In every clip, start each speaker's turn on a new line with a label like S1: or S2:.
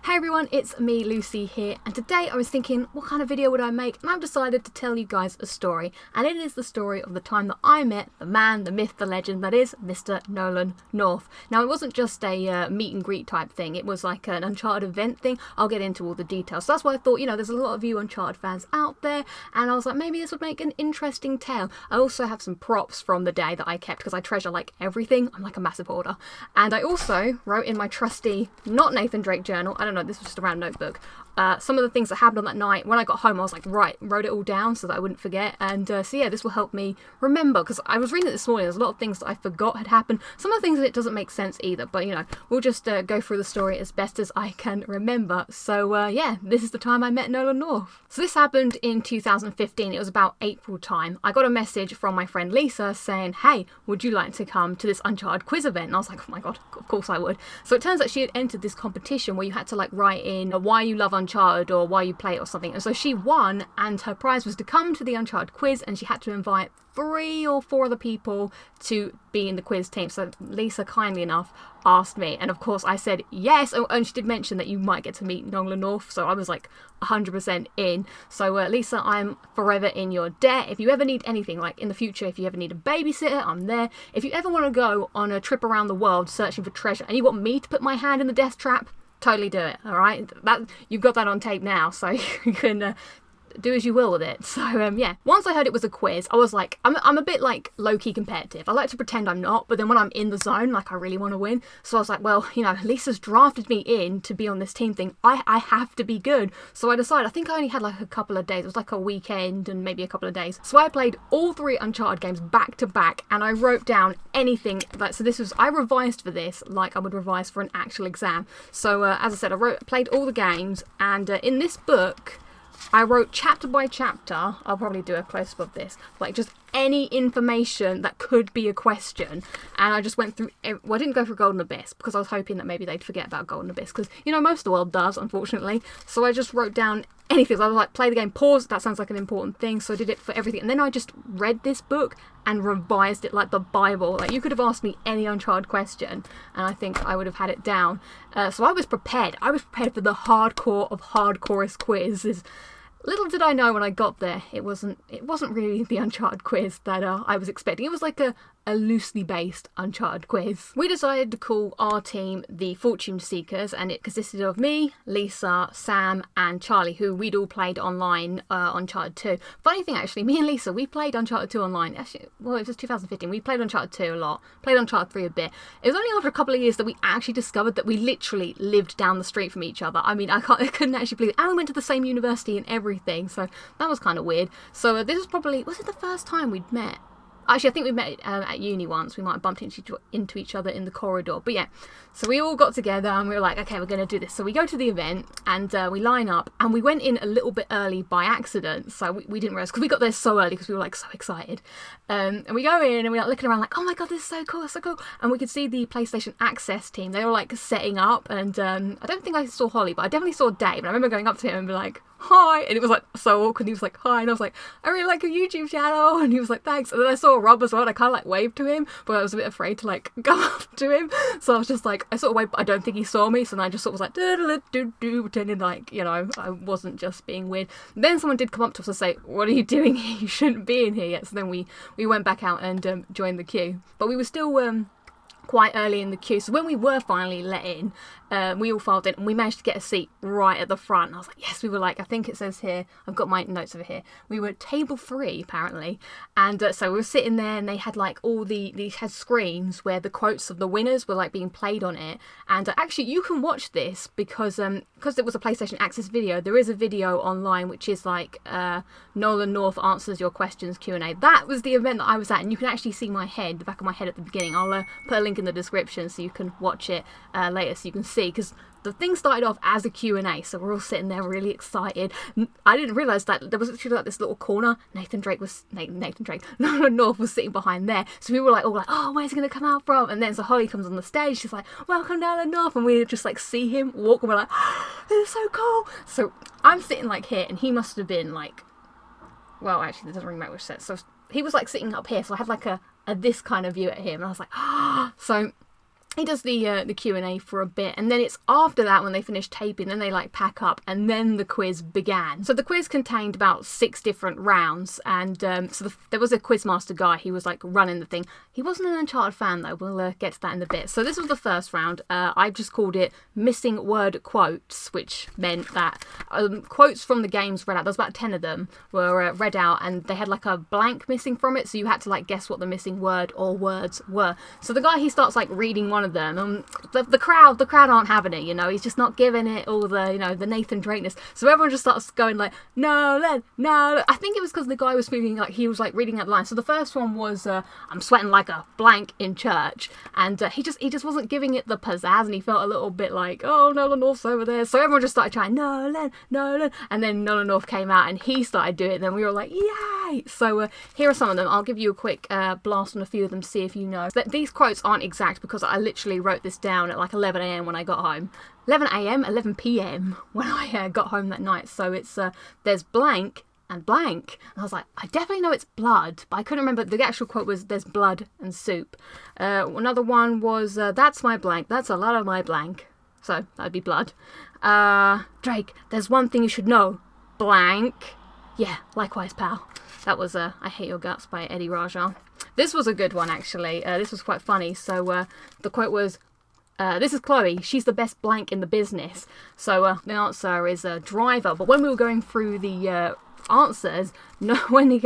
S1: Hey everyone, it's me, Lucy here, and today I was thinking, what kind of video would I make? And I've decided to tell you guys a story, and it is the story of the time that I met the man, the myth, the legend, that is Mr. Nolan North. Now, it wasn't just a meet and greet type thing, it was like an Uncharted event thing. I'll get into all the details. So that's why I thought, there's a lot of you Uncharted fans out there, and I was like, maybe this would make an interesting tale. I also have some props from the day that I kept, because I treasure like everything. I'm like a massive hoarder. And I also wrote in my trusty, not Nathan Drake journal, I don't know, this was just a round notebook, some of the things that happened on that night. When I got home, I was like, right, wrote it all down so that I wouldn't forget. And so yeah, this will help me remember, because I was reading it this morning, there's a lot of things that I forgot had happened. Some of the things that it doesn't make sense either, but we'll just go through the story as best as I can remember. So yeah, this is the time I met Nolan North. So this happened in 2015, it was about April time. I got a message from my friend Lisa saying, hey, would you like to come to this Uncharted Quiz event? And I was like, oh my god, of course I would. So it turns out she had entered this competition where you had to like write in why you love Uncharted or why you play it or something. And so she won, and her prize was to come to the Uncharted Quiz, and she had to invite 3 or 4 other people to be in the quiz team. So Lisa kindly enough asked me, and of course I said yes. And she did mention that you might get to meet Nolan North, so I was like 100% in. So Lisa, I'm forever in your debt. If you ever need anything, like in the future, if you ever need a babysitter, I'm there. If you ever want to go on a trip around the world searching for treasure and you want me to put my hand in the death trap, totally do it. All right, that you've got that on tape now, so you can do as you will with it. So yeah, once I heard it was a quiz, I was like, I'm a bit like low-key competitive. I like to pretend I'm not, but then when I'm in the zone, like I really want to win. So I was like, well, Lisa's drafted me in to be on this team thing. I have to be good. So I decided, I think I only had like a couple of days. It was like a weekend and maybe a couple of days. So I played all 3 Uncharted games back to back, and I wrote down anything. I revised for this like I would revise for an actual exam. So as I said, played all the games, and in this book, I wrote chapter by chapter. I'll probably do a close-up of this, like just any information that could be a question. And I just went through, well, I didn't go for Golden Abyss because I was hoping that maybe they'd forget about Golden Abyss, because most of the world does, unfortunately. So I just wrote down anything. So I was like, play the game, pause, that sounds like an important thing. So I did it for everything, and then I just read this book and revised it like the Bible. Like, you could have asked me any Uncharted question and I think I would have had it down. So I was prepared. I was prepared for the hardcore of hardcorest quizzes. Little did I know when I got there, it wasn't really the Uncharted quiz that I was expecting. It was like a loosely based Uncharted quiz. We decided to call our team the Fortune Seekers, and it consisted of me, Lisa, Sam, and Charlie, who we'd all played online Uncharted 2. Funny thing, actually, me and Lisa, we played Uncharted 2 online. Actually, well, it was 2015. We played Uncharted 2 a lot, played Uncharted 3 a bit. It was only after a couple of years that we actually discovered that we literally lived down the street from each other. I mean, I couldn't actually believe it. And we went to the same university and everything, so that was kind of weird. So this was probably, was it the first time we'd met? Actually, I think we met at uni once. We might have bumped into each other in the corridor. But yeah, so we all got together and we were like, okay, we're going to do this. So we go to the event and we line up, and we went in a little bit early by accident. So we didn't realize, because we got there so early because we were like so excited. And we go in and we're like looking around like, oh my god, this is so cool, so cool. And we could see the PlayStation Access team. They were like setting up, and I don't think I saw Holly, but I definitely saw Dave. And I remember going up to him and be like, hi, and it was like so awkward. He was like, hi, and I was like, I really like your YouTube channel, and he was like, thanks. And then I saw Rob as well, and I kind of like waved to him, but I was a bit afraid to like go up to him, so I was just like, I sort of waved, but I don't think he saw me, so then I just sort of was like do pretending like I wasn't just being weird. And then someone did come up to us and say, what are you doing here? You shouldn't be in here yet. So then we went back out and joined the queue, but we were still quite early in the queue. So when we were finally let in, we all filed in, and we managed to get a seat right at the front. And I was like, yes, we were like, I think it says here, I've got my notes over here, we were at table 3 apparently, and so we were sitting there, and they had like all these had screens where the quotes of the winners were like being played on it. And actually you can watch this because it was a PlayStation Access video. There is a video online which is like Nolan North answers your questions Q&A. That was the event that I was at, and you can actually see my head, the back of my head at the beginning. I'll put a link in the description so you can watch it later, so you can see, because the thing started off as a Q&A, so we're all sitting there really excited. I didn't realise that there was actually like this little corner. Nolan North was sitting behind there, so we were like all like, oh, where's he going to come out from? And then so Holly comes on the stage, she's like, welcome Nolan North, and we just like see him walk, and we're like, oh, this is so cool. So I'm sitting like here, and he must have been like, well, actually, it doesn't really matter which set. So he was like sitting up here, so I had like a this kind of view at him, and I was like, oh. So he does the Q&A for a bit, and then it's after that when they finish taping, then they like pack up, and then the quiz began. So the quiz contained about 6 different rounds, and there was a quizmaster guy. He was like running the thing. He wasn't an Uncharted fan though. We'll get to that in a bit. So this was the first round. I've just called it missing word quotes, which meant that quotes from the games read out. There was about 10 of them were read out, and they had like a blank missing from it, so you had to like guess what the missing word or words were. So the guy, he starts like reading one of them, and the crowd aren't having it, you know. He's just not giving it all the, you know, the Nathan Drakeness. So everyone just starts going like, Nolan. I think it was because the guy was feeling like he was like reading out the line. So the first one was I'm sweating like a blank in church, and he just wasn't giving it the pizzazz, and he felt a little bit like, oh, Nolan North's over there. So everyone just started trying Nolan, and then Nolan North came out and he started doing it, and then we were like, yay. So here are some of them. I'll give you a quick blast on a few of them, see if you know. These quotes aren't exact because I literally wrote this down at like 11 a.m. when I got home. 11 a.m, 11 p.m. when I got home that night. So it's there's blank and blank. And I was like, I definitely know it's blood, but I couldn't remember. The actual quote was, there's blood and soup. Another one was, that's my blank, that's a lot of my blank. So that'd be blood. Drake, there's one thing you should know. Blank. Yeah, likewise, pal. That was I Hate Your Guts by Eddie Raja. This was a good one, actually. This was quite funny. So the quote was, this is Chloe, she's the best blank in the business. So the answer is driver. But when we were going through the answers, when the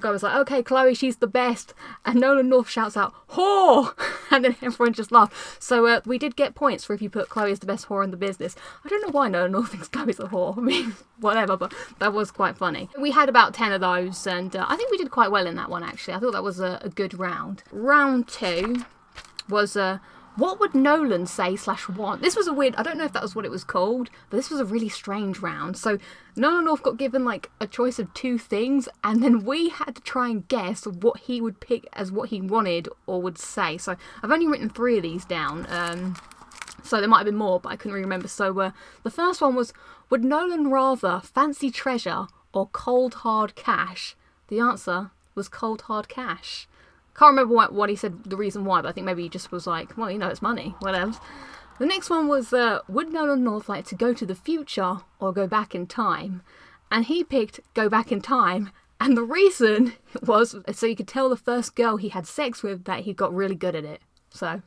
S1: guy was like, okay, Chloe, she's the best, and Nolan North shouts out, whore, and then everyone just laughed. So we did get points for if you put Chloe as the best whore in the business. I don't know why Nolan North thinks Chloe's a whore. I mean, whatever, but that was quite funny. We had about 10 of those, and I think we did quite well in that one, actually. I thought that was a good round. Round 2 was what would Nolan say / want? This was a weird, I don't know if that was what it was called, but this was a really strange round. So Nolan North got given like a choice of 2 things, and then we had to try and guess what he would pick as what he wanted or would say. So I've only written 3 of these down, so there might have been more, but I couldn't really remember. So the first one was, would Nolan rather fancy treasure or cold hard cash? The answer was cold hard cash. Can't remember what he said, the reason why, but I think maybe he just was like, well, you know, it's money, whatever. The next one was, would Nolan North like to go to the future or go back in time? And he picked go back in time, and the reason was so you could tell the first girl he had sex with that he got really good at it. So,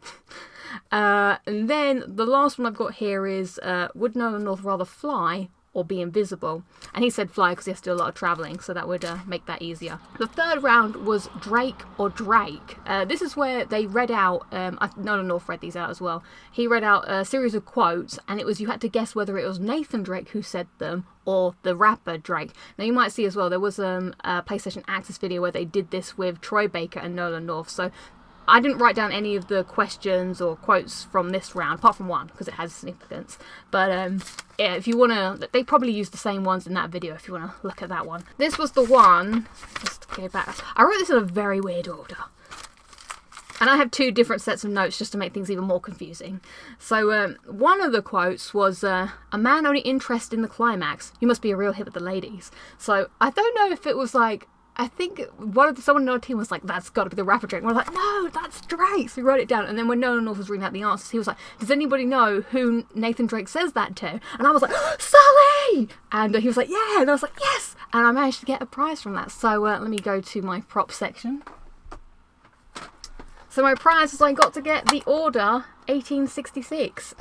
S1: and then the last one I've got here is, would Nolan North rather fly or be invisible? And he said fly because he has to do a lot of travelling, so that would make that easier. The third round was Drake or Drake. This is where they read out, Nolan North read these out as well. He read out a series of quotes, and it was, you had to guess whether it was Nathan Drake who said them or the rapper Drake. Now you might see as well, there was a PlayStation Access video where they did this with Troy Baker and Nolan North. So I didn't write down any of the questions or quotes from this round, apart from one, because it has significance. But yeah, if you want to, they probably used the same ones in that video if you want to look at that one. This was the one, just to go back, I wrote this in a very weird order. And I have 2 different sets of notes just to make things even more confusing. So one of the quotes was, a man only interested in the climax, you must be a real hit with the ladies. So I don't know if it was like, I think someone on our team was like, that's got to be the rapper Drake. And we're like, no, that's Drake. So we wrote it down. And then when Nolan North was reading out the answers, he was like, does anybody know who Nathan Drake says that to? And I was like, Sully! And he was like, yeah. And I was like, yes. And I managed to get a prize from that. So let me go to my prop section. So my prize was I got to get the Order 1866,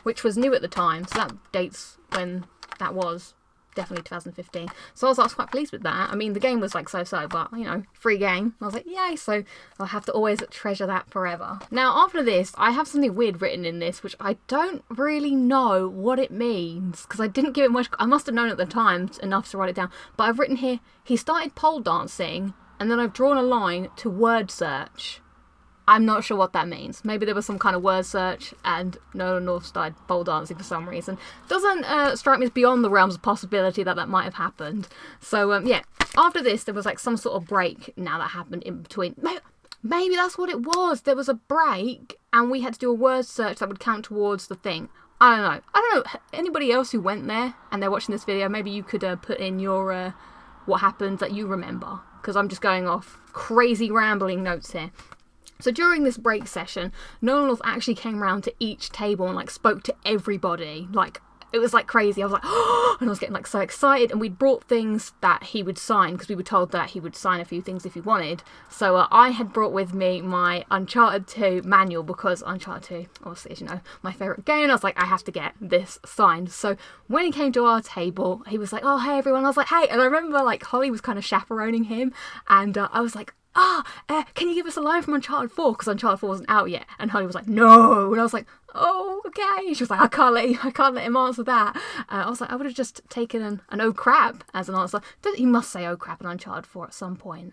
S1: which was new at the time. So that dates when that was. Definitely 2015. So I was quite pleased with that. I mean, the game was like so-so, but, you know, free game. I was like, yay, so I'll have to always treasure that forever. Now, after this, I have something weird written in this, which I don't really know what it means, because I didn't give it much, I must have known at the time enough to write it down, but I've written here, he started pole dancing, and then I've drawn a line to word search. I'm not sure what that means. Maybe there was some kind of word search and Nolan North started pole dancing for some reason. Doesn't strike me as beyond the realms of possibility that might have happened. So, yeah, after this, there was like some sort of break now that happened in between. Maybe that's what it was. There was a break and we had to do a word search that would count towards the thing. I don't know. Anybody else who went there and they're watching this video, maybe you could put in your what happened that you remember. Because I'm just going off crazy rambling notes here. So during this break session, Nolan North actually came around to each table and like spoke to everybody. Like, it was like crazy. I was like, oh, and I was getting like so excited. And we'd brought things that he would sign, because we were told that he would sign a few things if he wanted. So I had brought with me my Uncharted 2 manual, because Uncharted 2, obviously, as you know, my favourite game. And I was like, I have to get this signed. So when he came to our table, he was like, oh, hey everyone. I was like, hey. And I remember like Holly was kind of chaperoning him. And I was like, can you give us a line from Uncharted 4? Because Uncharted 4 wasn't out yet. And Holly was like, no. And I was like, oh, okay. She was like, I can't let him answer that. I was like, I would have just taken an oh crap as an answer. He must say oh crap in Uncharted 4 at some point.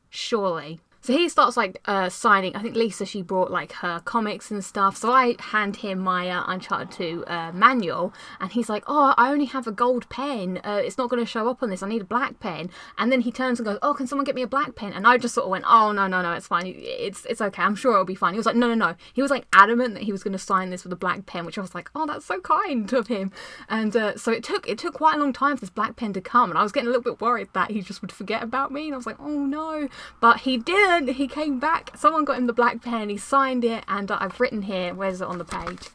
S1: Surely. So he starts like signing. I think Lisa, she brought like her comics and stuff. So I hand him my Uncharted 2 manual, and he's like, oh, I only have a gold pen. It's not going to show up on this. I need a black pen. And then he turns and goes, oh, can someone get me a black pen? And I just sort of went, oh, no, it's fine. It's okay. I'm sure it'll be fine. He was like, no. He was like adamant that he was going to sign this with a black pen, which I was like, oh, that's so kind of him. And so it took quite a long time for this black pen to come. And I was getting a little bit worried that he just would forget about me. And I was like, oh no. But he didn't. He came back, someone got him the black pen, he signed it, and I've written here, where's it on the page?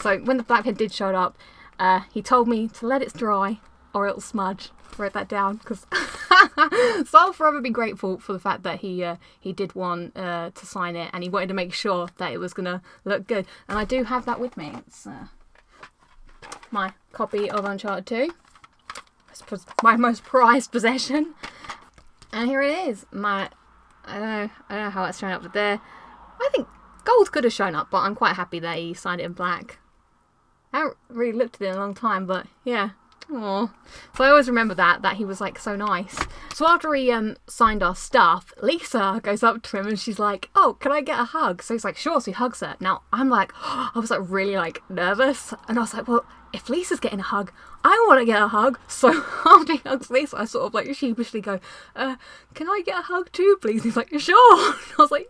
S1: So when the black pen did show up, he told me to let it dry or it'll smudge. Wrote that down, because so I'll forever be grateful for the fact that he did want to sign it, and he wanted to make sure that it was gonna look good. And I do have that with me. It's my copy of Uncharted 2. It's my most prized possession. And here it is. I don't know how it's shown up there. I think gold could have shown up, but I'm quite happy that he signed it in black. I haven't really looked at it in a long time, but yeah. Aww. So I always remember that he was like so nice. So after he signed our stuff, Lisa goes up to him and she's like, oh, can I get a hug? So he's like, sure. So he hugs her. Now I'm like, I was like really like nervous, and I was like, well, if Lisa's getting a hug, I want to get a hug. So after he hugs Lisa, I sort of like sheepishly go, can I get a hug too, please? He's like, sure. And I was like,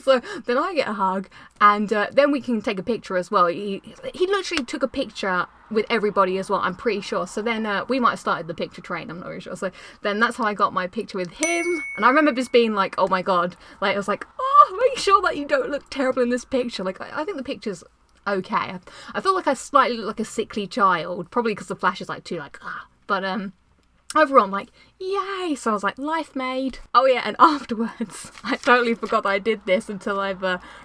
S1: so then I get a hug, and then we can take a picture as well. He literally took a picture with everybody as well, I'm pretty sure. So then we might have started the picture train, I'm not really sure. So then that's how I got my picture with him. And I remember just being like, oh my god, like I was like, oh, make sure that you don't look terrible in this picture. Like I think the picture's okay. I feel like I slightly look like a sickly child, probably because the flash is like too like but overall I'm like, yay. So I was like, life made. Oh yeah, and afterwards I totally forgot that I did this until I've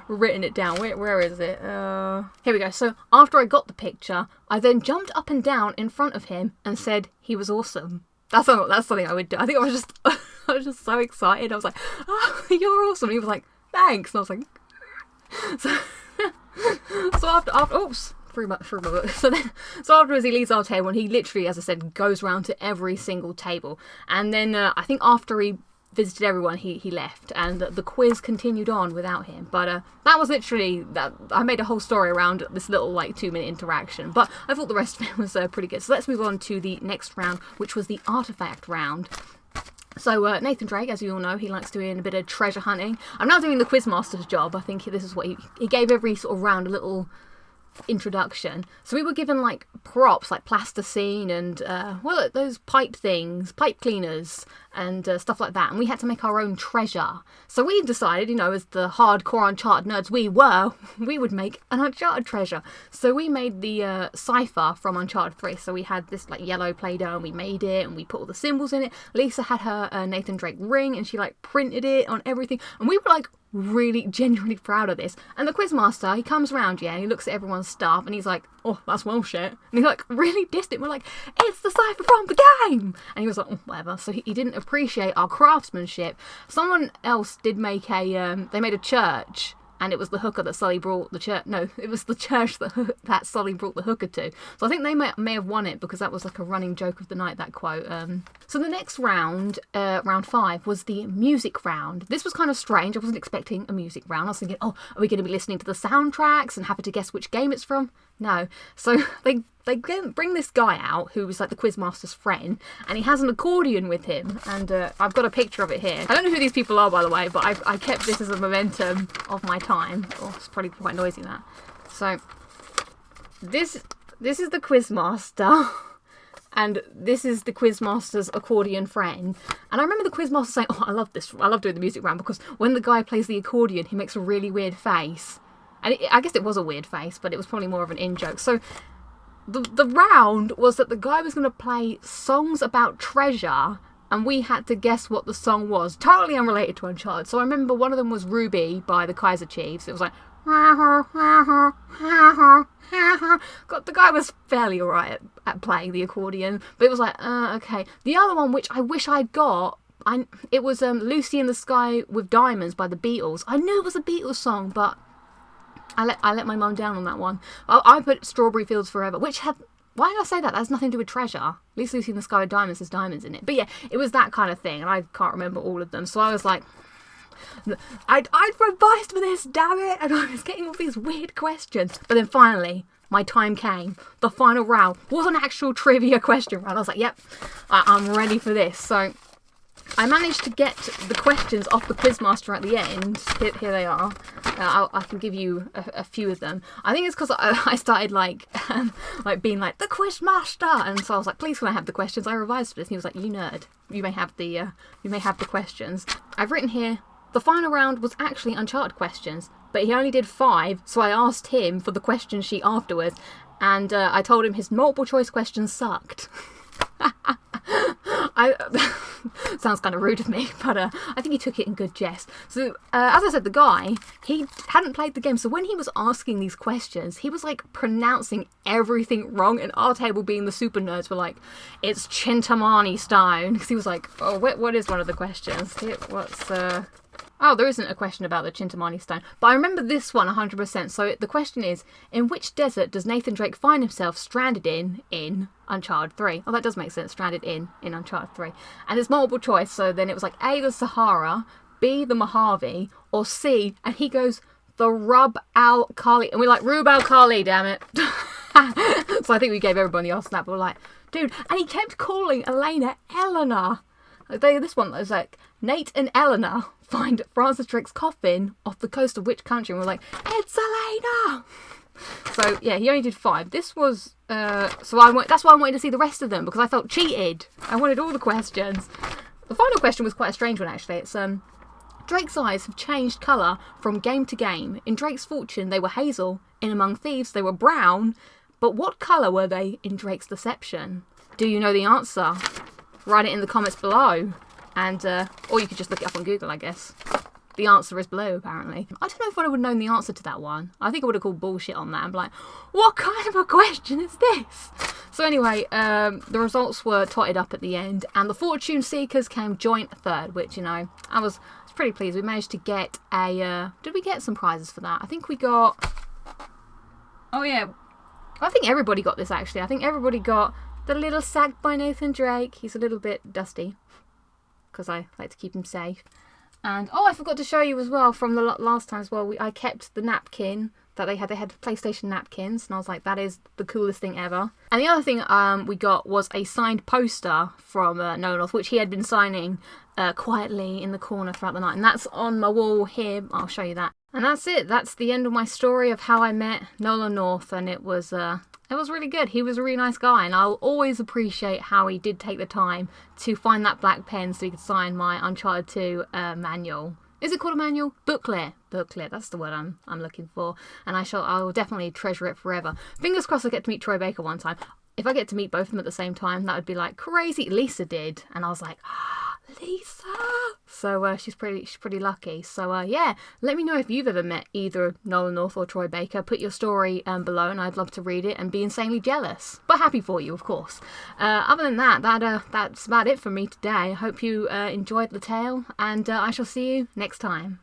S1: written it down. Where is it? Here we go. So after I got the picture, I then jumped up and down in front of him and said he was awesome. That's something I would do. I think I was just so excited. I was like, oh, you're awesome. And he was like, thanks. And I was like, so after oops, through my book. So afterwards he leaves our table, and he literally, as I said, goes round to every single table. And then I think after he visited everyone, he left, and the quiz continued on without him. But that was literally that. I made a whole story around this little like 2-minute interaction, but I thought the rest of it was pretty good. So let's move on to the next round, which was the artifact round. So Nathan Drake, as you all know, he likes doing a bit of treasure hunting. I'm now doing the Quizmaster's job. I think this is what he gave every sort of round a little introduction. So we were given like props like plasticine and those pipe cleaners and stuff like that, and we had to make our own treasure. So we decided, as the hardcore Uncharted nerds we would make an Uncharted treasure. So we made the cipher from Uncharted 3. So we had this like yellow Play-Doh, and we made it, and we put all the symbols in it. Lisa had her Nathan Drake ring, and she like printed it on everything, and we were like really genuinely proud of this. And the Quizmaster, he comes around, and he looks at everyone's stuff, and he's like, oh, that's well shit. And he's like really distant. We're like, it's the cipher from the game. And he was like, oh, whatever. So he didn't appreciate our craftsmanship. Someone else did make they made a church, and it was the hooker that Sully brought the church. No, it was the church that Sully brought the hooker to. So I think they may have won it, because that was like a running joke of the night, that quote. So the next round, round 5, was the music round. This was kind of strange. I wasn't expecting a music round. I was thinking, oh, are we going to be listening to the soundtracks and having to guess which game it's from? No. So they bring this guy out who was like the Quizmaster's friend, and he has an accordion with him, and I've got a picture of it here. I don't know who these people are, by the way, but I kept this as a momentum of my time. Oh, it's probably quite noisy, that. So this is the Quizmaster, And this is the Quizmaster's accordion friend. And I remember the Quizmaster saying, oh, I love this. I love doing the music round because when the guy plays the accordion, he makes a really weird face. And I guess it was a weird face, but it was probably more of an in-joke. So the round was that the guy was going to play songs about treasure, and we had to guess what the song was. Totally unrelated to Uncharted. So I remember one of them was Ruby by the Kaiser Chiefs. It was like... God, the guy was fairly alright at playing the accordion, but it was like, okay. The other one, which I wish I'd got, it was Lucy in the Sky with Diamonds by the Beatles. I knew it was a Beatles song, but I let my mum down on that one. I put Strawberry Fields Forever, which had... Why did I say that? That has nothing to do with treasure. At least Lucy in the Sky with Diamonds has diamonds in it. But yeah, it was that kind of thing, and I can't remember all of them. So I was like... I'd revised for this, damn it! And I was getting all these weird questions. But then finally, my time came. The final round was an actual trivia question round. I was like, yep, I'm ready for this. So I managed to get the questions off the Quizmaster at the end. Here they are. I can give you a few of them. I think it's because I started like being like, the Quizmaster! And so I was like, please can I have the questions? I revised for this. And he was like, you nerd. You may have the questions. I've written here, the final round was actually Uncharted questions, but he only did 5, so I asked him for the question sheet afterwards, and I told him his multiple choice questions sucked. Sounds kind of rude of me, but I think he took it in good jest. So, as I said, the guy, he hadn't played the game, so when he was asking these questions, he was like pronouncing everything wrong, and our table, being the super nerds, were like, it's Chintamani Stone, because he was like, oh, what is one of the questions? Oh, there isn't a question about the Chintamani Stone. But I remember this one 100%. So the question is, in which desert does Nathan Drake find himself stranded in Uncharted 3? Oh, that does make sense. Stranded in Uncharted 3. And it's multiple choice. So then it was like A, the Sahara, B, the Mojave, or C, and he goes, the Rub Al Khali. And we're like, Rub Al Khali, damn it. So I think we gave everybody else that. But we're like, dude. And he kept calling Elena Eleanor. This one was like, Nate and Eleanor find Francis Drake's coffin off the coast of which country? And we're like, it's Elena! So, yeah, he only did 5. This was, that's why I wanted to see the rest of them, because I felt cheated. I wanted all the questions. The final question was quite a strange one, actually. It's, Drake's eyes have changed colour from game to game. In Drake's Fortune, they were hazel. In Among Thieves, they were brown. But what colour were they in Drake's Deception? Do you know the answer? Write it in the comments below. And, or you could just look it up on Google, I guess. The answer is blue, apparently. I don't know if I would have known the answer to that one. I think I would have called bullshit on that and be like, what kind of a question is this? So anyway, the results were totted up at the end, and the Fortune Seekers came joint 3rd, which, you know, I was pretty pleased. We managed to get a, did we get some prizes for that? I think we got, oh yeah, I think everybody got this, actually. I think everybody got the little sack by Nathan Drake. He's a little bit dusty, because I like to keep him safe. And, oh, I forgot to show you as well from the last time as well, I kept the napkin that they had PlayStation napkins, and I was like, that is the coolest thing ever. And the other thing we got was a signed poster from Nolan North, which he had been signing quietly in the corner throughout the night, and that's on my wall here. I'll show you that. And that's it. That's the end of my story of how I met Nolan North, and it was really good. He was a really nice guy, and I'll always appreciate how he did take the time to find that black pen so he could sign my Uncharted 2 manual. Is it called a manual? Booklet. Booklet, that's the word I'm looking for. And I will definitely treasure it forever. Fingers crossed I get to meet Troy Baker one time. If I get to meet both of them at the same time, that would be like crazy. Lisa did, and I was like, Lisa! So she's pretty lucky. So yeah, let me know if you've ever met either Nolan North or Troy Baker. Put your story below, and I'd love to read it and be insanely jealous. But happy for you, of course. Other than that, that's about it for me today. I hope you enjoyed the tale, and I shall see you next time.